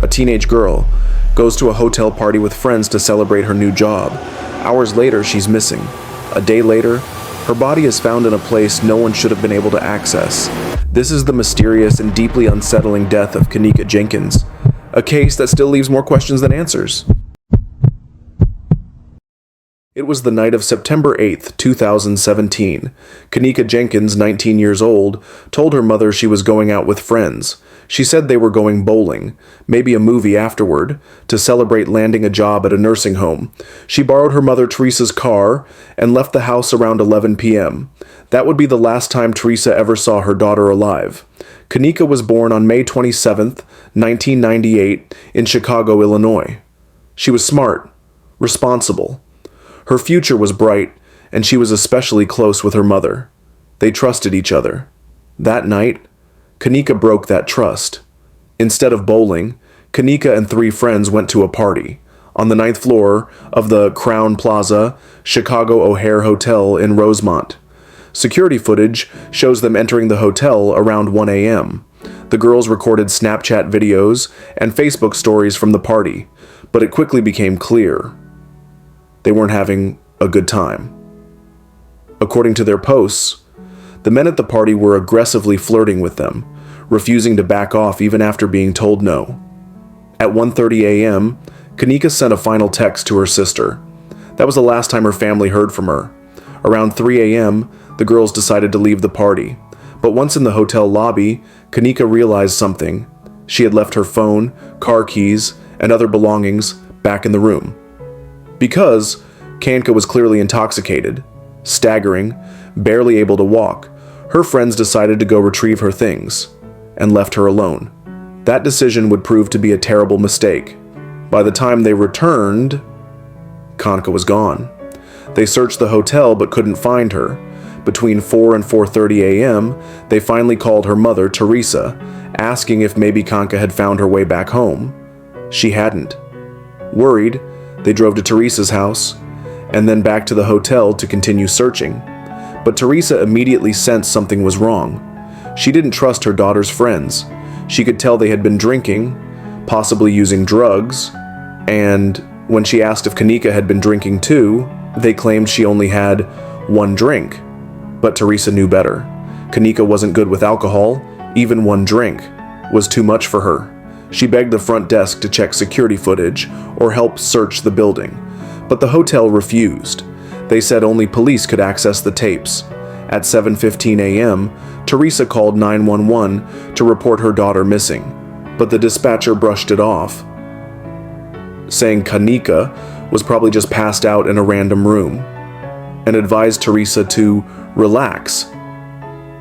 a teenage girl, goes to a hotel party with friends to celebrate her new job. Hours later, she's missing. A day later, her body is found in a place no one should have been able to access. This is the mysterious and deeply unsettling death of Kenneka Jenkins, a case that still leaves more questions than answers. It was the night of September 8th, 2017. Kenneka Jenkins, 19 years old, told her mother she was going out with friends. She said they were going bowling, maybe a movie afterward, to celebrate landing a job at a nursing home. She borrowed her mother Teresa's car and left the house around 11 p.m. That would be the last time Teresa ever saw her daughter alive. Kenneka was born on May 27th, 1998, in Chicago, Illinois. She was smart, responsible. Her future was bright, and she was especially close with her mother. They trusted each other. That night, Kenneka broke that trust. Instead of bowling, Kenneka and 3 friends went to a party on the 9th floor of the Crown Plaza Chicago O'Hare Hotel in Rosemont. Security footage shows them entering the hotel around 1 a.m. The girls recorded Snapchat videos and Facebook stories from the party, but it quickly became clear they weren't having a good time. According to their posts, the men at the party were aggressively flirting with them, refusing to back off even after being told no. At 1:30 a.m., Kenneka sent a final text to her sister. That was the last time her family heard from her. Around 3 a.m., the girls decided to leave the party. But once in the hotel lobby, Kenneka realized something. She had left her phone, car keys, and other belongings back in the room. Because Kenneka was clearly intoxicated, staggering, barely able to walk, her friends decided to go retrieve her things and left her alone. That decision would prove to be a terrible mistake. By the time they returned, Kenneka was gone. They searched the hotel but couldn't find her. Between 4 and 4:30 a.m., they finally called her mother, Teresa, asking if maybe Kenneka had found her way back home. She hadn't. Worried, they drove to Teresa's house and then back to the hotel to continue searching. But Teresa immediately sensed something was wrong. She didn't trust her daughter's friends. She could tell they had been drinking, possibly using drugs, and when she asked if Kenneka had been drinking too, they claimed she only had 1 drink. But Teresa knew better. Kenneka wasn't good with alcohol. Even 1 drink was too much for her. She begged the front desk to check security footage or help search the building, but the hotel refused. They said only police could access the tapes. At 7:15 a.m., Teresa called 911 to report her daughter missing, but the dispatcher brushed it off, saying Kenneka was probably just passed out in a random room, and advised Teresa to relax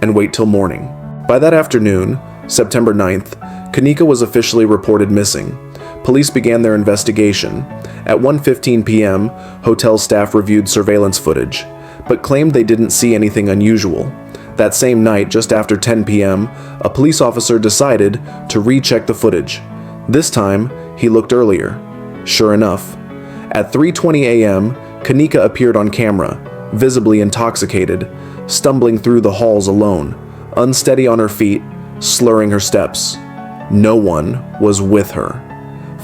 and wait till morning. By that afternoon, September 9th, Kenneka was officially reported missing. Police began their investigation. At 1:15 p.m., hotel staff reviewed surveillance footage, but claimed they didn't see anything unusual. That same night, just after 10 p.m., a police officer decided to recheck the footage. This time, he looked earlier. Sure enough, at 3:20 a.m., Kenneka appeared on camera, visibly intoxicated, stumbling through the halls alone, unsteady on her feet, slurring her steps. No one was with her.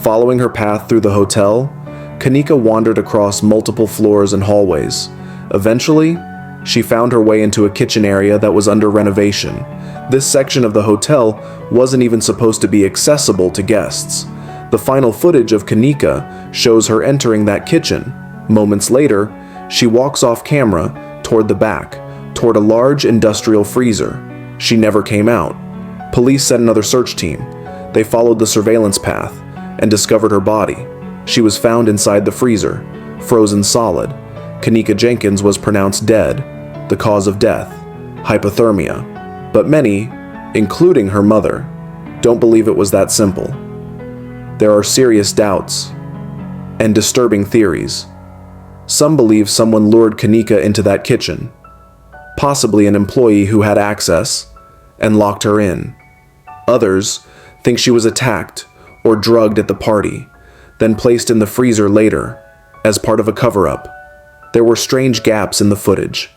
Following her path through the hotel, Kenneka wandered across multiple floors and hallways. Eventually, she found her way into a kitchen area that was under renovation. This section of the hotel wasn't even supposed to be accessible to guests. The final footage of Kenneka shows her entering that kitchen. Moments later, she walks off camera toward the back, toward a large industrial freezer. She never came out. Police sent another search team. They followed the surveillance path and discovered her body. She was found inside the freezer, frozen solid. Kenneka Jenkins was pronounced dead. The cause of death, hypothermia. But many, including her mother, don't believe it was that simple. There are serious doubts and disturbing theories. Some believe someone lured Kenneka into that kitchen, possibly an employee who had access, and locked her in. Others think she was attacked or drugged at the party, then placed in the freezer later as part of a cover-up. There were strange gaps in the footage,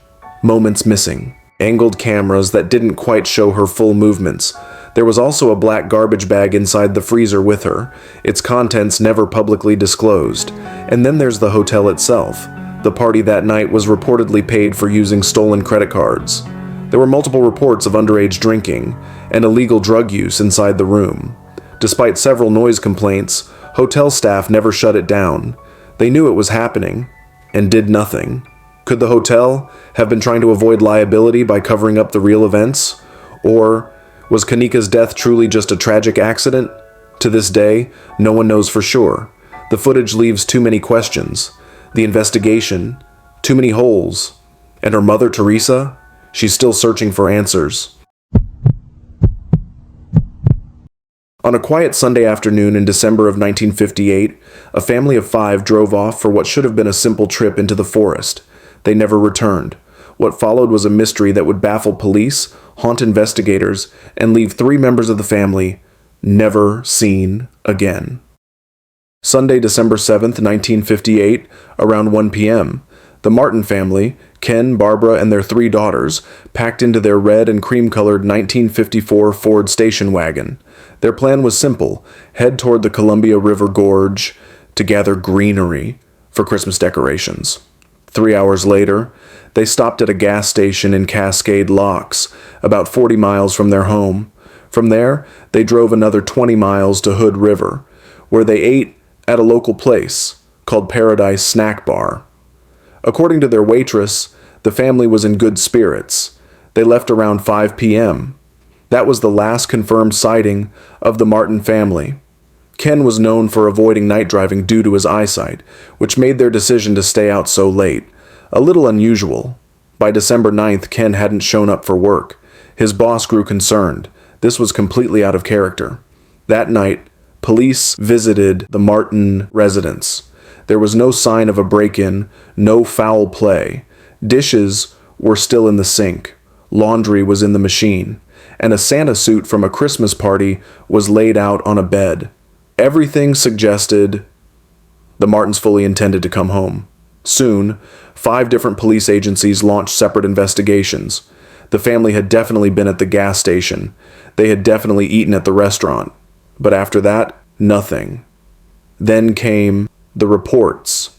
moments missing, angled cameras that didn't quite show her full movements. There was also a black garbage bag inside the freezer with her, its contents never publicly disclosed. And then there's the hotel itself. The party that night was reportedly paid for using stolen credit cards. There were multiple reports of underage drinking and illegal drug use inside the room. Despite several noise complaints, hotel staff never shut it down. They knew it was happening and did nothing. Could the hotel have been trying to avoid liability by covering up the real events? Or was Kenneka's death truly just a tragic accident? To this day, no one knows for sure. The footage leaves too many questions. The investigation, too many holes. And her mother, Teresa? She's still searching for answers. On a quiet Sunday afternoon in December of 1958, a family of 5 drove off for what should have been a simple trip into the forest. They never returned. What followed was a mystery that would baffle police, haunt investigators, and leave 3 members of the family never seen again. Sunday, December 7th, 1958, around 1 p.m., the Martin family, Ken, Barbara, and their 3 daughters, packed into their red and cream-colored 1954 Ford station wagon. Their plan was simple: head toward the Columbia River Gorge to gather greenery for Christmas decorations. 3 hours later, they stopped at a gas station in Cascade Locks, about 40 miles from their home. From there, they drove another 20 miles to Hood River, where they ate at a local place called Paradise Snack Bar. According to their waitress, the family was in good spirits. They left around 5 p.m. That was the last confirmed sighting of the Martin family. Ken was known for avoiding night driving due to his eyesight, which made their decision to stay out so late a little unusual. By December 9th, Ken hadn't shown up for work. His boss grew concerned. This was completely out of character. That night, police visited the Martin residence. There was no sign of a break-in, no foul play. Dishes were still in the sink. Laundry was in the machine. And a Santa suit from a Christmas party was laid out on a bed. Everything suggested the Martins fully intended to come home. Soon, 5 different police agencies launched separate investigations. The family had definitely been at the gas station. They had definitely eaten at the restaurant. But after that, nothing. Then came the reports.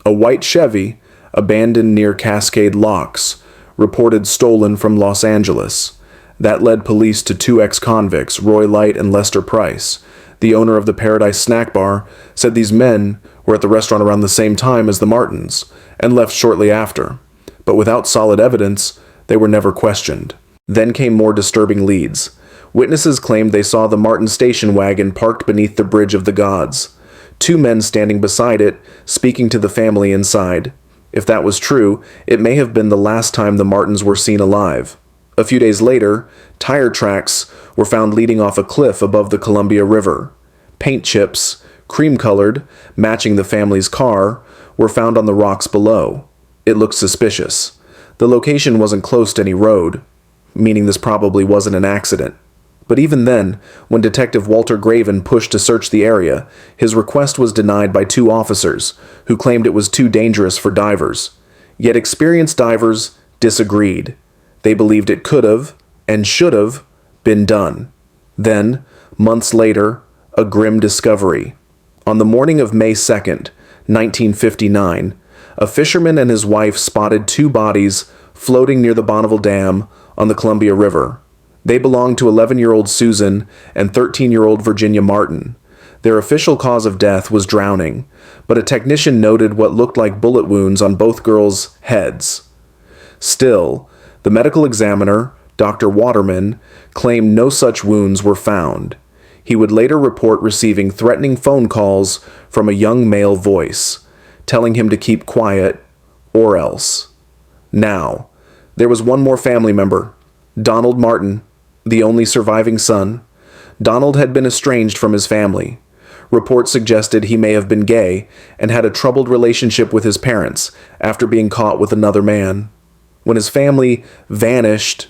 A white Chevy, abandoned near Cascade Locks, reported stolen from Los Angeles. That led police to 2 ex-convicts, Roy Light and Lester Price. The owner of the Paradise Snack Bar said these men were at the restaurant around the same time as the Martins and left shortly after. But without solid evidence, they were never questioned. Then came more disturbing leads. Witnesses claimed they saw the Martin station wagon parked beneath the Bridge of the Gods. 2 men standing beside it, speaking to the family inside. If that was true, it may have been the last time the Martins were seen alive. A few days later, tire tracks were found leading off a cliff above the Columbia River. Paint chips, cream-colored, matching the family's car, were found on the rocks below. It looked suspicious. The location wasn't close to any road, meaning this probably wasn't an accident. But even then, when Detective Walter Graven pushed to search the area, his request was denied by 2 officers, who claimed it was too dangerous for divers. Yet experienced divers disagreed. They believed it could have, and should have, been done. Then, months later, a grim discovery. On the morning of May 2nd, 1959, a fisherman and his wife spotted 2 bodies floating near the Bonneville Dam on the Columbia River. They belonged to 11-year-old Susan and 13-year-old Virginia Martin. Their official cause of death was drowning, but a technician noted what looked like bullet wounds on both girls' heads. Still, the medical examiner, Dr. Waterman, claimed no such wounds were found. He would later report receiving threatening phone calls from a young male voice, telling him to keep quiet or else. Now, there was one more family member, Donald Martin, the only surviving son. Donald had been estranged from his family. Reports suggested he may have been gay and had a troubled relationship with his parents after being caught with another man. When his family vanished,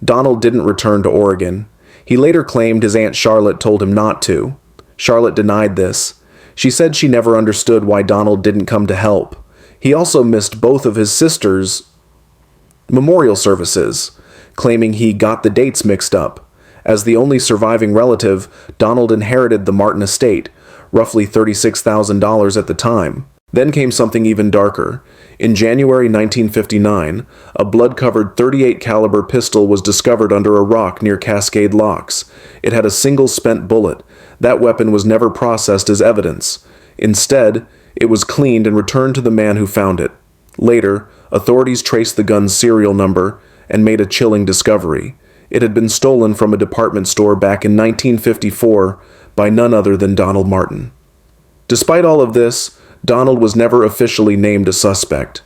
Donald didn't return to Oregon. He later claimed his Aunt Charlotte told him not to. Charlotte denied this. She said she never understood why Donald didn't come to help. He also missed both of his sisters' memorial services, claiming he got the dates mixed up. As the only surviving relative, Donald inherited the Martin estate, roughly $36,000 at the time. Then came something even darker. In January 1959, a blood-covered .38 caliber pistol was discovered under a rock near Cascade Locks. It had a single spent bullet. That weapon was never processed as evidence. Instead, it was cleaned and returned to the man who found it. Later, authorities traced the gun's serial number and made a chilling discovery. It had been stolen from a department store back in 1954 by none other than Donald Martin. Despite all of this, Donald was never officially named a suspect.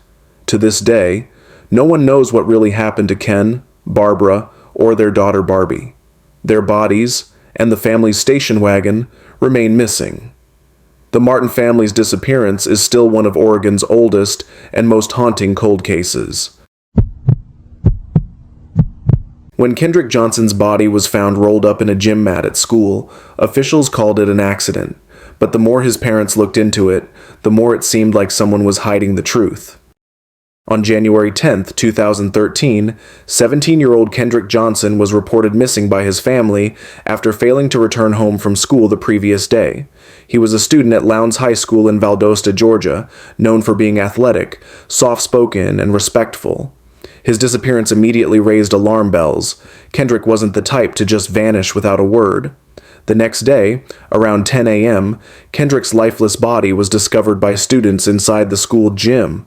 To this day, no one knows what really happened to Ken, Barbara, or their daughter Barbie. Their bodies, and the family's station wagon, remain missing. The Martin family's disappearance is still one of Oregon's oldest and most haunting cold cases. When Kendrick Johnson's body was found rolled up in a gym mat at school, officials called it an accident. But the more his parents looked into it, the more it seemed like someone was hiding the truth. On January 10, 2013, 17-year-old Kendrick Johnson was reported missing by his family after failing to return home from school the previous day. He was a student at Lowndes High School in Valdosta, Georgia, known for being athletic, soft-spoken, and respectful. His disappearance immediately raised alarm bells. Kendrick wasn't the type to just vanish without a word. The next day, around 10 a.m., Kendrick's lifeless body was discovered by students inside the school gym.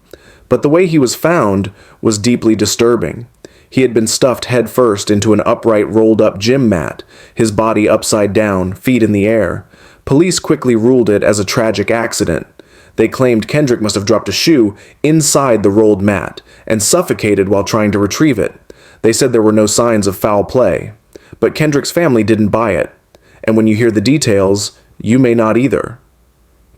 But the way he was found was deeply disturbing. He had been stuffed headfirst into an upright rolled-up gym mat, his body upside down, feet in the air. Police quickly ruled it as a tragic accident. They claimed Kendrick must have dropped a shoe inside the rolled mat and suffocated while trying to retrieve it. They said there were no signs of foul play. But Kendrick's family didn't buy it. And when you hear the details, you may not either.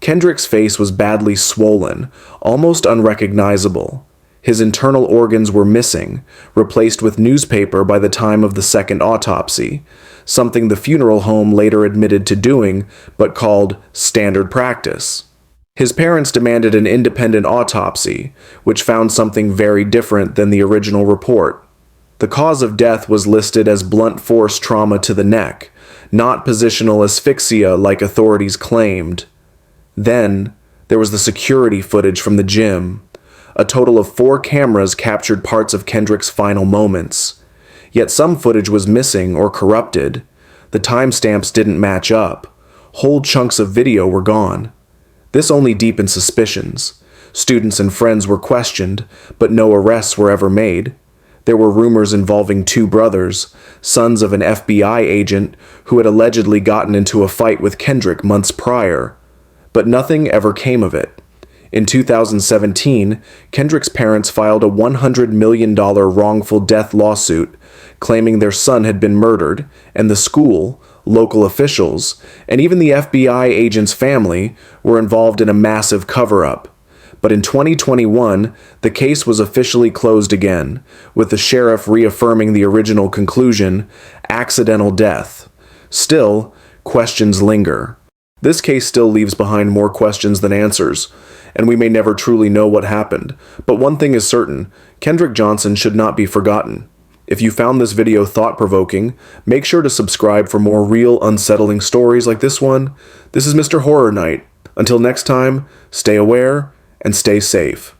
Kendrick's face was badly swollen, almost unrecognizable. His internal organs were missing, replaced with newspaper by the time of the second autopsy, something the funeral home later admitted to doing, but called standard practice. His parents demanded an independent autopsy, which found something very different than the original report. The cause of death was listed as blunt force trauma to the neck, not positional asphyxia like authorities claimed. Then, there was the security footage from the gym. A total of 4 cameras captured parts of Kendrick's final moments. Yet some footage was missing or corrupted. The timestamps didn't match up. Whole chunks of video were gone. This only deepened suspicions. Students and friends were questioned, but no arrests were ever made. There were rumors involving 2 brothers, sons of an FBI agent who had allegedly gotten into a fight with Kendrick months prior. But nothing ever came of it. In 2017, Kendrick's parents filed a $100 million wrongful death lawsuit, claiming their son had been murdered, and the school, local officials, and even the FBI agent's family were involved in a massive cover-up. But in 2021, the case was officially closed again, with the sheriff reaffirming the original conclusion, accidental death. Still, questions linger. This case still leaves behind more questions than answers, and we may never truly know what happened. But one thing is certain, Kendrick Johnson should not be forgotten. If you found this video thought-provoking, make sure to subscribe for more real, unsettling stories like this one. This is Mr. Horror Night. Until next time, stay aware and stay safe.